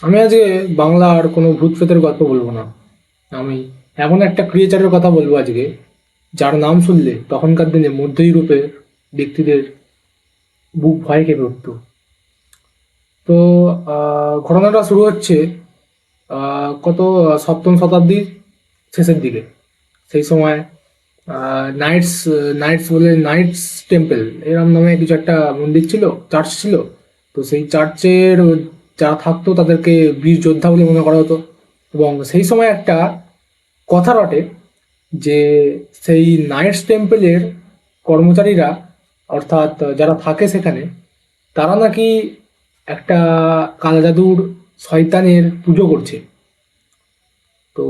আমি আজকে বাংলার কোনো ভূত প্রেতের গল্প বলবো না। আমি এমন একটা ক্রিয়েচারের কথা বলবো আজকে, যার নাম শুনলে তখনকার দিনে মধ্য ইউরোপের ব্যক্তিদের বুক ভয়ে কেঁপে উঠত। তো ঘটনাটা শুরু হচ্ছে কত সপ্তম শতাব্দীর শেষের দিকে। সেই সময় নাইটস নাইটস বলে নাইটস টেম্পল এরম নামে কিছু একটা মন্দির ছিল, চার্চ ছিল। তো সেই চার্চের যারা থাকতো তাদেরকে বীর যোদ্ধা বলে মনে করা হতো। এবং সেই সময় একটা কথা রটে যে সেই নাইটস টেম্পলের কর্মচারীরা, অর্থাৎ যারা থাকে সেখানে, তারা নাকি একটা কালা জাদুর শয়তানের পুজো করছে। তো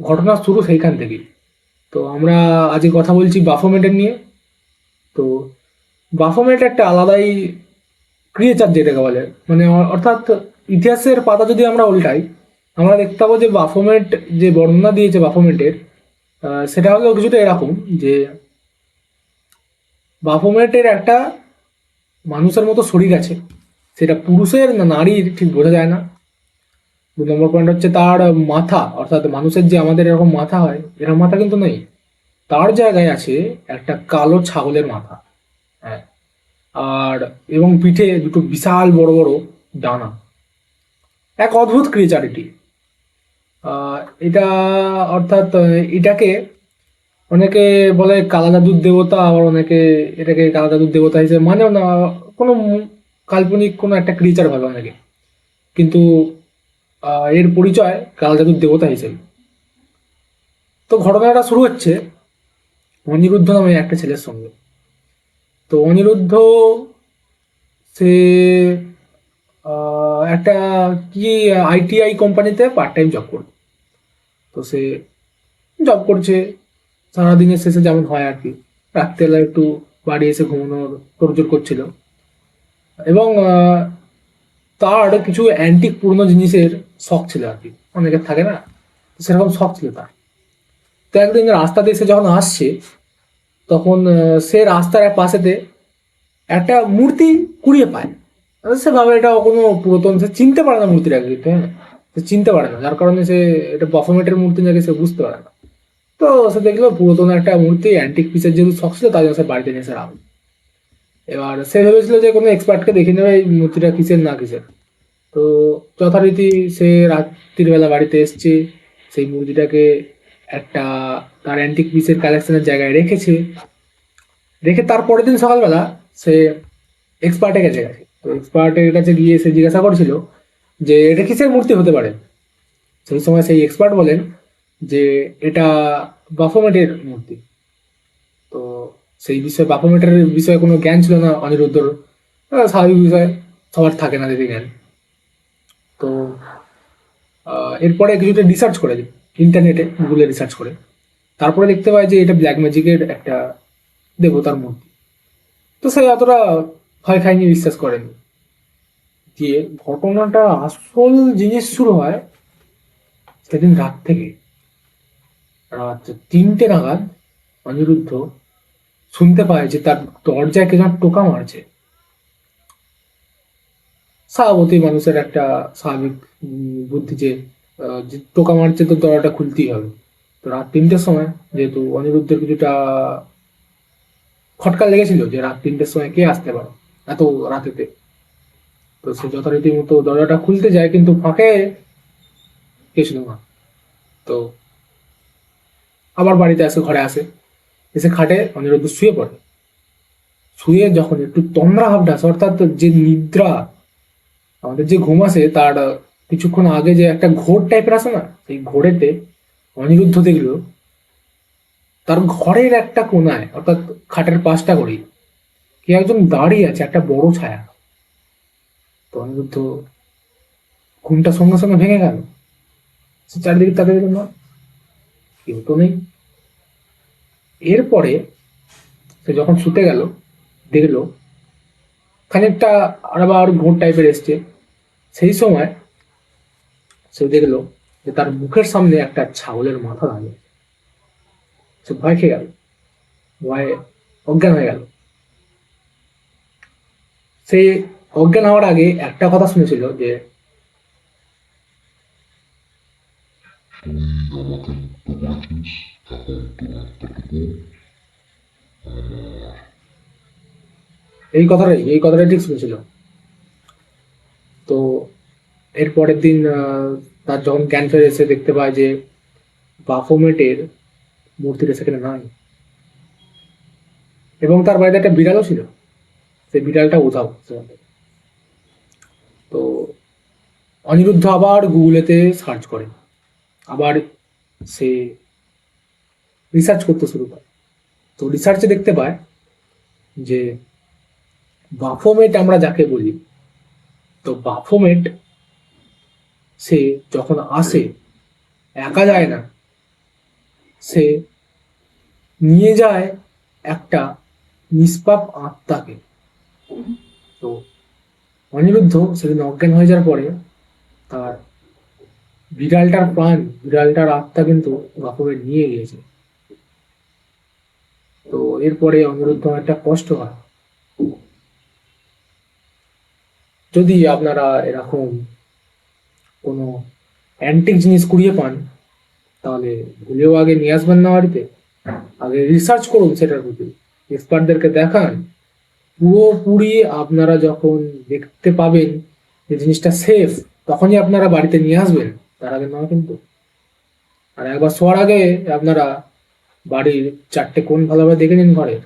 ঘটনা শুরু সেইখান থেকেই। তো আমরা আজকে কথা বলছি বাফোমেটের নিয়ে। তো বাফোমেট একটা আলাদাই ক্রিয়েচার যেটাকে বলে, মানে অর্থাৎ ইতিহাসের পাতা যদি আমরা উল্টাই, আমরা দেখতে পাবো যে বাফোমেট যে বর্ণনা দিয়েছে বাফোমেটের, সেটা হলো কিছুটা এরকম যে বাফোমেটের একটা মানুষের মতো শরীর আছে। সেটা পুরুষের না নারীর ঠিক বোঝা যায় না। 2 নম্বর পয়েন্ট হচ্ছে তার মাথা, অর্থাৎ মানুষের যে আমাদের এরকম মাথা হয় এরকম মাথা কিন্তু নেই। তার জায়গায় আছে একটা কালো ছাগলের মাথা। হ্যাঁ। আর এবং পিঠে দুটো বিশাল বড় বড় ডানা। এক অদ্ভুত ক্রিয়েচার এটি। আহ, এটা অর্থাৎ এটাকে অনেকে বলে কালা জাদুর দেবতা, আবার অনেকে এটাকে কালা জাদুর দেবতা হিসেবে মানেও না। কোনো কাল্পনিক কোনো একটা ক্রিয়েচার ভাবে অনেকে, কিন্তু এর পরিচয় কালা জাদুর দেবতা হিসেবে। তো ঘটনাটা শুরু হচ্ছে অনিরুদ্ধ নামে একটা ছেলের সঙ্গে। তো অনিরুদ্ধ, সে একটা কি আইটিআই কোম্পানিতে পার্ট টাইম জব করতো। তো সে জব করছে সারাদিনের শেষে যেমন হয় আর কি, রাত্রেবেলা একটু বাড়ি এসে ঘুমানোর তোড়জোড় করছিল। এবং তার কিছু অ্যান্টিক পুরনো জিনিসের শখ ছিল আর কি, অনেকের থাকে না, তো সেরকম শখ ছিল তার। তো একদিন রাস্তা দিয়ে সে যখন আসছে, তখন সে রাস্তার এক পাশেতে একটা মূর্তি কুড়িয়ে পায়। সে ভাবে এটা কোনো পুরাতন, সে চিনতে পারে না মূর্তিটাকে কিন্তু, হ্যাঁ, সে চিনতে পারে না, যার কারণে সে এটা বাফোমেটের মূর্তি নাকি সে বুঝতে পারে না। তো সে দেখলো পুরাতন একটা মূর্তি, অ্যান্টিক পিসের যেহেতু শখ ছিল, তাই জন্য সে বাড়িতে নিয়ে এসে রাখলো। এবার সে ভেবেছিল যে কোনো এক্সপার্টকে দেখে নেবে এই মূর্তিটা কিসের না কিসের। তো যথারীতি সে রাত্রির বেলা বাড়িতে এসছে, সেই মূর্তিটাকে একটা তার অ্যান্টিক পিসের কালেকশনের জায়গায় রেখেছে। রেখে তার পরের দিন সকালবেলা সে এক্সপার্টের কাছে গেছে। তো এক্সপার্টের কাছে গিয়ে সে জিজ্ঞাসা করছিল যে এটা কিসের মূর্তি হতে পারে। সেই সময় সেই এক্সপার্ট বলেন যে এটা বাফোমেটের মূর্তি। তো সেই বিষয়ে বাফোমেটের বিষয়ে কোনো জ্ঞান ছিল না অনিরুদ্ধর। স্বাভাবিক বিষয়, সবার থাকে না যদি জ্ঞান। তো এরপরে কিছুটা রিসার্চ করে, ইন্টারনেটে গুগলে রিসার্চ করে, তারপরে দেখতে পায় যে এটা ব্ল্যাক ম্যাজিকের একটা দেবতার মূর্তি। তো সে অতটা ভয় খায়নি, বিশ্বাস করেনি। দিয়ে ঘটনাটা আসল জিনিস শুরু হয় সেদিন রাত থেকে। রাত 3টে নাগাদ অনিরুদ্ধ শুনতে পায় যে তার দরজায় কে যেন টোকা মারছে। স্বাভাবিক মানুষের একটা স্বাভাবিক বুদ্ধি যে টোকা মারছে তো দরজাটা খুলতেই হবে। তো রাত 3টের সময় যেহেতু অনিরুদ্ধের কিছুটা খটকা লেগেছিল যে রাত 3টের সময় কে আসতে পারে এত রাতেতে। তো সে যথারীতি মতো দরজাটা খুলতে যায়, কিন্তু ফাঁকে কে ছিল না। তো আবার বাড়িতে আসে, ঘরে আসে, এসে খাটে অনিরুদ্ধ শুয়ে পড়ে। শুয়ে যখন একটু তন্দ্রা ভাবটা আসে, অর্থাৎ যে নিদ্রা, আমাদের যে ঘুম আসে তার কিছুক্ষণ আগে যে একটা ঘোর টাইপের আসে না, সেই ঘোরেতে অনিরুদ্ধ দেখলো তার ঘরের একটা কোনায়, অর্থাৎ খাটের পাশটা করেই, কে একজন দাঁড়িয়ে আছে, একটা বড় ছায়া। তো অনিরুদ্ধ ঘুমটা সঙ্গে সঙ্গে ভেঙে গেল। সে চারিদিকে তাকে দিল না, কেউ তো নেই। এরপরে সে যখন শুতে গেল, দেখলো খানিকটা আর আবার ঘোর টাইপের এসছে। সেই সময় সে দেখলো যে তার মুখের সামনে একটা ছাগলের মাথা দাঁড়িয়ে। সে ভয় খেয়ে গেল, ভয়ে অজ্ঞান হয়ে গেল। সে অজ্ঞান হওয়ার আগে একটা কথা শুনেছিল যে তুই আমাকে মুক্ত করেছিস, এখন তোর আত্মাটুকু আমার। এই কথাটাই ঠিক শুনেছিল। তো এর পরের দিন তার যখন জ্ঞান ফেরে এসে দেখতে পায় যে বাফোমেটের মূর্তিটা সেখানে নাই, এবং তার বাড়িতে একটা বিড়ালও ছিল। সেই বিড়ালটা উধাও। তো অনিরুদ্ধ আবার গুগলেতে সার্চ করে, আবার সে রিসার্চ করতে শুরু করে। তো রিসার্চে দেখতে পায় যে বাফোমেট আমরা যাকে বলি, তো বাফোমেট সে যখন আসে একা যায় না, সে নিয়ে যায় একটা নিষ্পাপ আত্মাকে। তো অনিরুদ্ধ সেদিন অজ্ঞান হয়ে যাওয়ার পরে তার বিড়ালটার আত্মা কিন্তু বাফোমেট নিয়ে গিয়েছে। তো এরপরে অনিরুদ্ধ একটা কষ্ট হয়। যদি আপনারা এরকম কোনো অ্যান্টিক জিনিস কুড়িয়ে পান, তাহলে ভুলেও আগে নিয়ে আসবেন না বাড়িতে, আগে রিসার্চ করুন সেটার প্রতি, এক্সপার্টদেরকে দেখান। পুরোপুরি আপনারা যখন দেখতে পাবেন যে জিনিসটা সেফ, তখনই আপনারা বাড়িতে নিয়ে আসবেন, তার আগে নয় কিন্তু। আর একবার শোয়ার আগে আপনারা বাড়ির চারটে কোণ ভালোভাবে দেখে নিন ঘরে।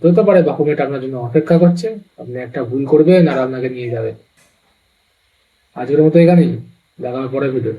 হতে পারে বাকুমেট আপনার জন্য অপেক্ষা করছে, আপনি একটা ভুল করবেন আর আপনাকে নিয়ে যাবে। আজকের মতো এখানেই, দেখা হবে পরের ভিডিও।